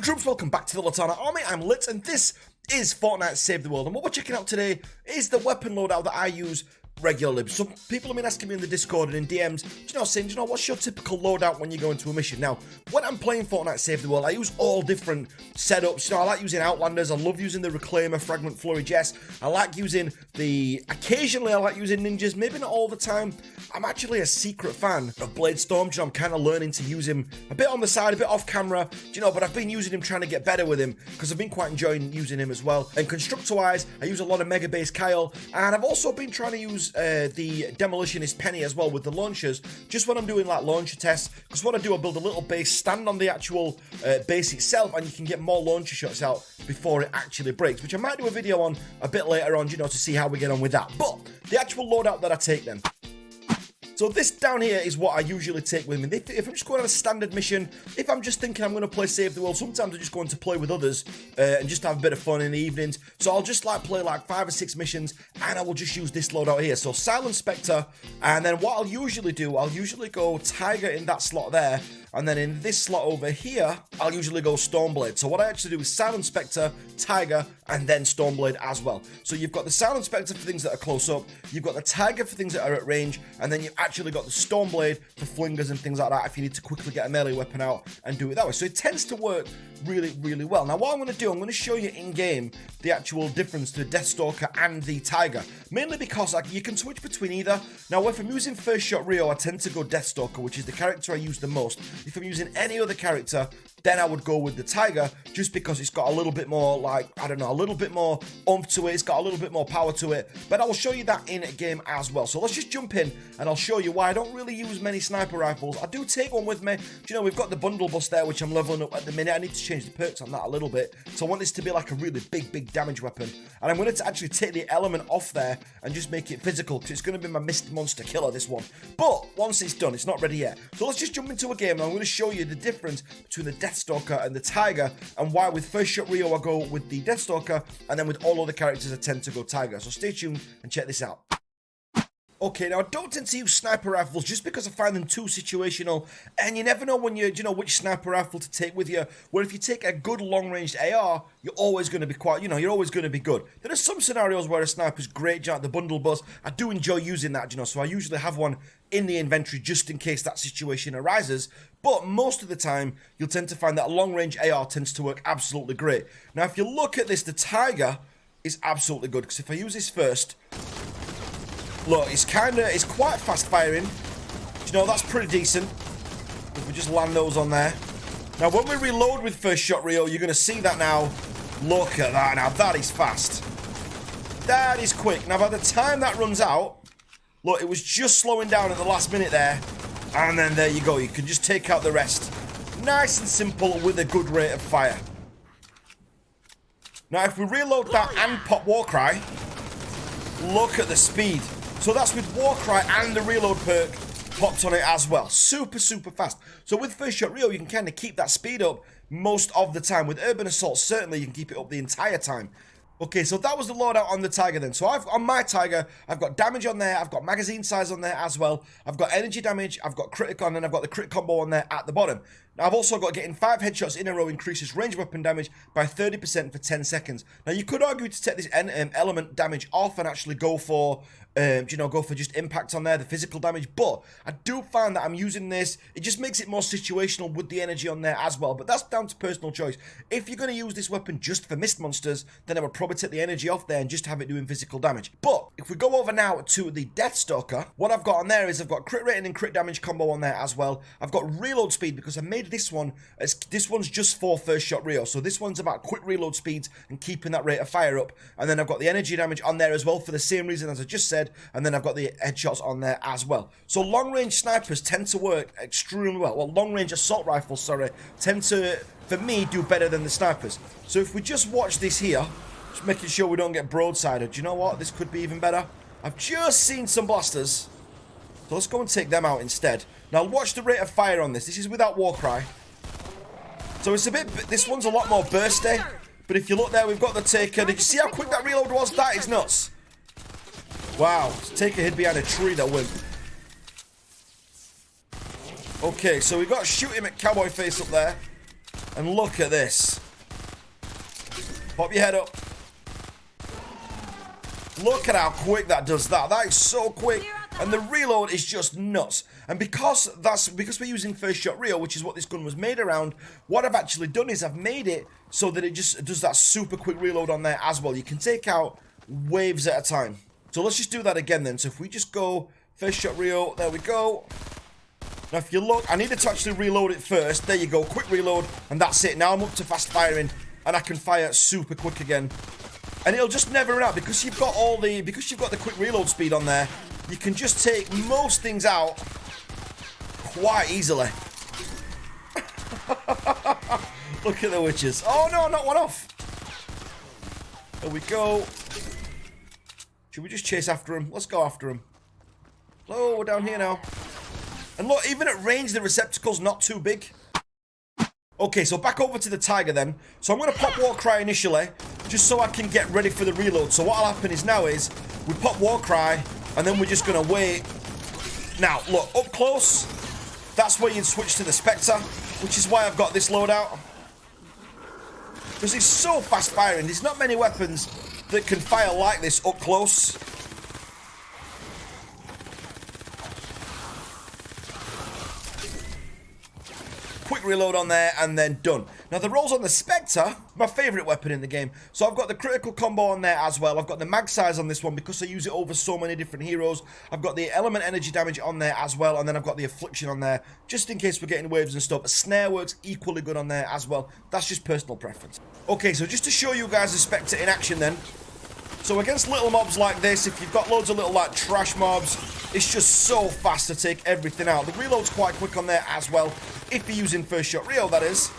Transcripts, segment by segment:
Troops, welcome back to the Latana Army. I'm Lit, and this is Fortnite Save the World. And what we're checking out today is the weapon loadout that I use regularly. Some people have been asking me in the Discord and in DMs, saying, what's your typical loadout when you go into a mission? Now, when I'm playing Fortnite Save the World, I use all different setups. I like using Outlanders. I love using the Reclaimer, Fragment, Flurry, Jess. I like using occasionally I like using Ninjas, maybe not all the time. I'm actually a secret fan of Bladestorm. I'm kind of learning to use him a bit on the side, a bit off camera, but I've been using him, trying to get better with him, because I've been quite enjoying using him as well. And Constructor-wise, I use a lot of Mega Base Kyle, and I've also been trying to use the Demolitionist Penny as well with the launchers, just when I'm doing like launcher tests, because what I do, I build a little base, stand on the actual base itself, and you can get more launcher shots out before it actually breaks, which I might do a video on a bit later on, to see how we get on with that. But the actual loadout that I take then. So this down here is what I usually take with me. If I'm just going on a standard mission, if I'm just thinking I'm going to play Save the World, sometimes I'm just going to play with others and just have a bit of fun in the evenings. So I'll just play 5 or 6 missions, and I will just use this loadout here. So Silent Spectre, and then what I'll usually do, I'll usually go Tiger in that slot there, and then in this slot over here, I'll usually go Stormblade. So what I actually do is Silent Spectre, Tiger, and then Stormblade as well. So you've got the Silent Spectre for things that are close up, you've got the Tiger for things that are at range, and then you've actually got the Stormblade for flingers and things like that if you need to quickly get a melee weapon out and do it that way. So it tends to work really, really well. Now what I'm going to do, I'm going to show you in-game the actual difference to the Deathstalker and the Tiger. Mainly because you can switch between either. Now if I'm using First Shot Rio, I tend to go Deathstalker, which is the character I use the most. If I'm using any other character, then I would go with the Tiger, just because it's got a little bit more, a little bit more oomph to it, it's got a little bit more power to it, but I will show you that in a game as well. So let's just jump in, and I'll show you why I don't really use many sniper rifles. I do take one with me. We've got the bundle bus there, which I'm leveling up at the minute. I need to change the perks on that a little bit, so I want this to be like a really big damage weapon, and I'm going to actually take the element off there and just make it physical, because it's going to be my Mist Monster killer, this one. But once it's done, it's not ready yet. So let's just jump into a game, and I'm going to show you the difference between the Deathstalker and the Tiger, and why with First Shot Rio I go with the Deathstalker, and then with all other characters I tend to go Tiger. So stay tuned and check this out. Okay, now I don't tend to use sniper rifles just because I find them too situational, and you never know when which sniper rifle to take with you. Where if you take a good long-range AR, you're always going to be you're always going to be good. There are some scenarios where a sniper's great, the bundle bus. I do enjoy using that, so I usually have one in the inventory just in case that situation arises. But most of the time, you'll tend to find that a long-range AR tends to work absolutely great. Now, if you look at this, the Tiger is absolutely good, because if I use this first, look, it's quite fast firing. That's pretty decent. If we just land those on there. Now, when we reload with First Shot Rio, you're going to see that now. Look at that now. That is fast. That is quick. Now, by the time that runs out, look, it was just slowing down at the last minute there. And then there you go. You can just take out the rest. Nice and simple with a good rate of fire. Now, if we reload that and pop Warcry, look at the speed. So that's with Warcry and the reload perk popped on it as well. Super fast. So with First Shot Rio, you can kind of keep that speed up most of the time. With Urban Assault, certainly you can keep it up the entire time. Okay, so that was the loadout on the Tiger then. So on my Tiger, I've got damage on there, I've got magazine size on there as well, I've got energy damage, I've got critic on, and I've got the crit combo on there at the bottom. Now, I've also got getting 5 headshots in a row increases range weapon damage by 30% for 10 seconds. Now, you could argue to take this element damage off and actually go for, go for just impact on there, the physical damage. But I do find that I'm using this, it just makes it more situational with the energy on there as well. But that's down to personal choice. If you're going to use this weapon just for mist monsters, then I would probably take the energy off there and just have it doing physical damage. But if we go over now to the Deathstalker, what I've got on there is I've got crit rating and crit damage combo on there as well. I've got reload speed because I made this one, this one's just for First Shot Rio. So this one's about quick reload speeds and keeping that rate of fire up. And then I've got the energy damage on there as well for the same reason as I just said. And then I've got the headshots on there as well. So long-range snipers tend to work extremely well. Well, long-range assault rifles, sorry, tend to, for me, do better than the snipers. So if we just watch this here, just making sure we don't get broadsided. Do you know what? This could be even better. I've just seen some blasters. So let's go and take them out instead. Now watch the rate of fire on this. This is without Warcry. So it's a bit, this one's a lot more bursty. But if you look there, we've got the Taker. Did you see how quick that reload was? That is nuts. Wow, Taker hid behind a tree, that wimp. Okay, so we got to shoot him at Cowboy Face up there. And look at this. Pop your head up. Look at how quick that does that. That is so quick. And the reload is just nuts. And because we're using first shot reel, which is what this gun was made around, what I've actually done is I've made it so that it just does that super quick reload on there as well. You can take out waves at a time. So let's just do that again then. So if we just go first shot reel, there we go. Now if you look, I needed to actually reload it first. There you go, quick reload, and that's it. Now I'm up to fast firing, and I can fire super quick again. And it'll just never run out because you've got the quick reload speed on there. You can just take most things out quite easily. Look at the witches. Oh no, not one off. There we go. Should we just chase after him? Let's go after him. Oh, we're down here now. And look, even at range, the receptacle's not too big. Okay, so back over to the tiger then. So I'm going to pop war cry initially, just so I can get ready for the reload. So what'll happen is now is we pop war cry, and then we're just going to wait. Now, look, up close, that's where you'd switch to the Spectre, which is why I've got this loadout. Because it's so fast firing. There's not many weapons that can fire like this up close. Quick reload on there and then done. Now the rolls on the Spectre, my favourite weapon in the game. So I've got the critical combo on there as well. I've got the mag size on this one because I use it over so many different heroes. I've got the element energy damage on there as well, and then I've got the affliction on there just in case we're getting waves and stuff. A snare works equally good on there as well. That's just personal preference. Okay, so just to show you guys the Spectre in action then. So against little mobs like this, if you've got loads of little like trash mobs, it's just so fast to take everything out. The reload's quite quick on there as well, if you're using first shot reel, that is.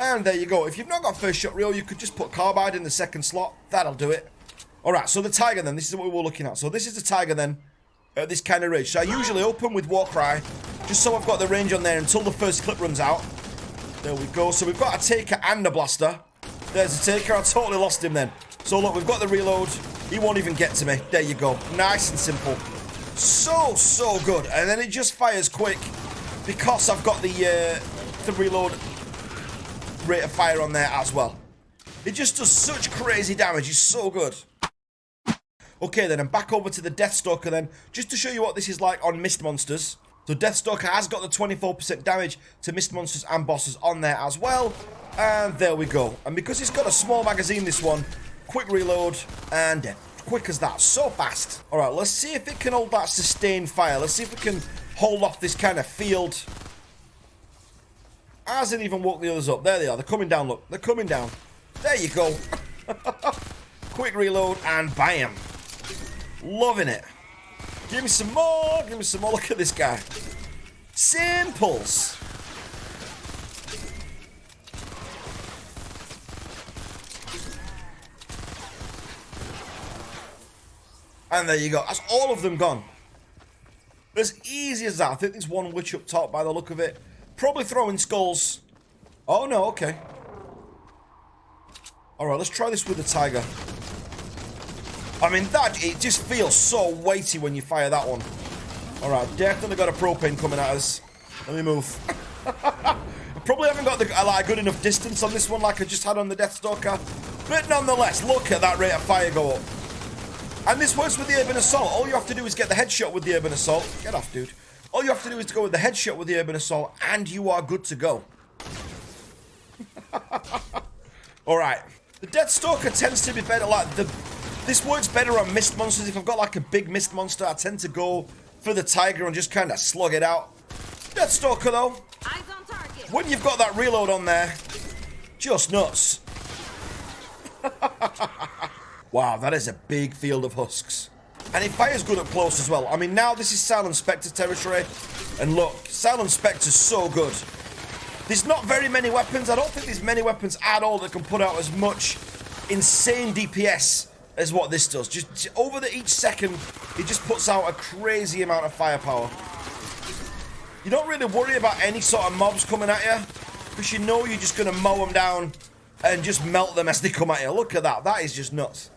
And there you go. If you've not got first shot reel, you could just put carbide in the second slot. That'll do it. Alright, so the tiger then, this is what we're looking at. So this is the tiger then, at this kind of range. So I usually open with war cry, just so I've got the range on there until the first clip runs out. There we go. So we've got a taker and a blaster. There's a taker. I totally lost him then. So look, we've got the reload. He won't even get to me. There you go. Nice and simple. So good. And then it just fires quick because I've got the reload rate of fire on there as well. It just does such crazy damage. It's so good. Okay, then I'm back over to the Deathstalker then, just to show you what this is like on mist monsters. So Deathstalker has got the 24% damage to mist monsters and bosses on there as well. And there we go. And because it's got a small magazine, this one, quick reload, and dead. Quick as that. So fast. Alright, let's see if it can hold that sustained fire. Let's see if we can hold off this kind of field. Hasn't even woke the others up. There they are. They're coming down, look. They're coming down. There you go. Quick reload, and bam. Loving it. Give me some more. Give me some more. Look at this guy. Simples. And there you go. That's all of them gone. As easy as that. I think there's one witch up top by the look of it. Probably throwing skulls. Oh, no. Okay. Alright, let's try this with the tiger. I mean, it just feels so weighty when you fire that one. Alright, definitely got a propane coming at us. Let me move. I probably haven't got a good enough distance on this one like I just had on the Deathstalker. But nonetheless, look at that rate of fire go up. And this works with the Urban Assault. All you have to do is get the headshot with the Urban Assault. Get off, dude. All you have to do is to go with the headshot with the Urban Assault, and you are good to go. Alright. The Deathstalker tends to be better, like, this works better on mist monsters. If I've got, like, a big mist monster, I tend to go for the tiger and just kind of slug it out. Deathstalker, though, Eyes on target. when you've got that reload on there, just nuts. Wow, that is a big field of husks. And it fires good up close as well. I mean, now this is Silent Spectre territory. And look, Silent Spectre's so good. There's not very many weapons. I don't think there's many weapons at all that can put out as much insane DPS as what this does. Just over each second, it just puts out a crazy amount of firepower. You don't really worry about any sort of mobs coming at you, because you know you're just going to mow them down and just melt them as they come at you. Look at that. That is just nuts.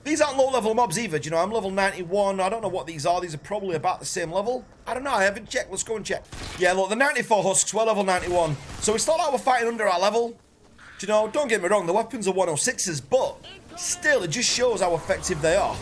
These aren't low-level mobs either, do you know? I'm level 91. I don't know what these are. These are probably about the same level. I don't know. I haven't checked. Let's go and check. Yeah, look, the 94 husks, we're level 91. So it's not like we're fighting under our level. Do you know, don't get me wrong, the weapons are 106s, but still, it just shows how effective they are.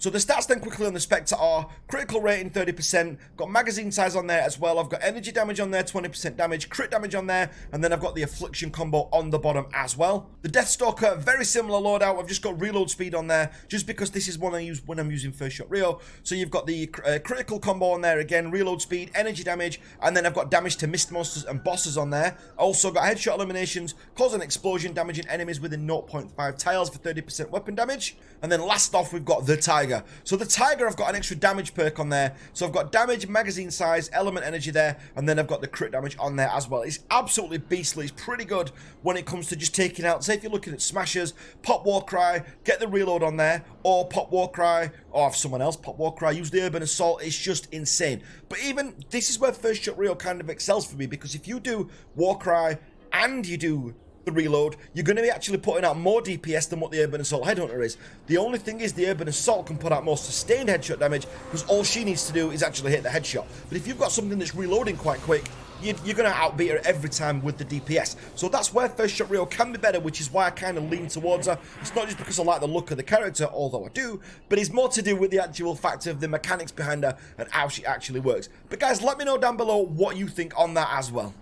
So the stats then quickly on the Spectre are critical rating 30%, got magazine size on there as well, I've got energy damage on there, 20% damage, crit damage on there, and then I've got the Affliction combo on the bottom as well. The Deathstalker, very similar loadout, I've just got reload speed on there, just because this is one I use when I'm using First Shot Rio. So you've got the critical combo on there again, reload speed, energy damage, and then I've got damage to mist monsters and bosses on there. Also got headshot eliminations, cause an explosion, damaging enemies within 0.5 tiles for 30% weapon damage. And then last off, we've got the Tiger. So the Tiger, I've got an extra damage perk on there. So I've got damage, magazine size, element energy there, and then I've got the crit damage on there as well. It's absolutely beastly. It's pretty good when it comes to just taking out, say if you're looking at smashers, pop Warcry, get the reload on there, or pop Warcry, or have someone else pop Warcry, use the Urban Assault. It's just insane. But even, this is where First Shot Rio kind of excels for me, because if you do Warcry and you do the reload, you're going to be actually putting out more DPS than what the Urban Assault Headhunter is. The only thing is the Urban Assault can put out more sustained headshot damage, because all she needs to do is actually hit the headshot. But if you've got something that's reloading quite quick, you're going to outbeat her every time with the DPS. So that's where First Shot Rio can be better, which is why I kind of lean towards her. It's not just because I like the look of the character, although I do, but it's more to do with the actual fact of the mechanics behind her and how she actually works. But guys, let me know down below what you think on that as well.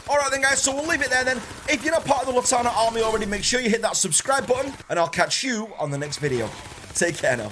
Alright then guys, so we'll leave it there then. If you're not part of the Latana army already, make sure you hit that subscribe button, and I'll catch you on the next video. Take care now.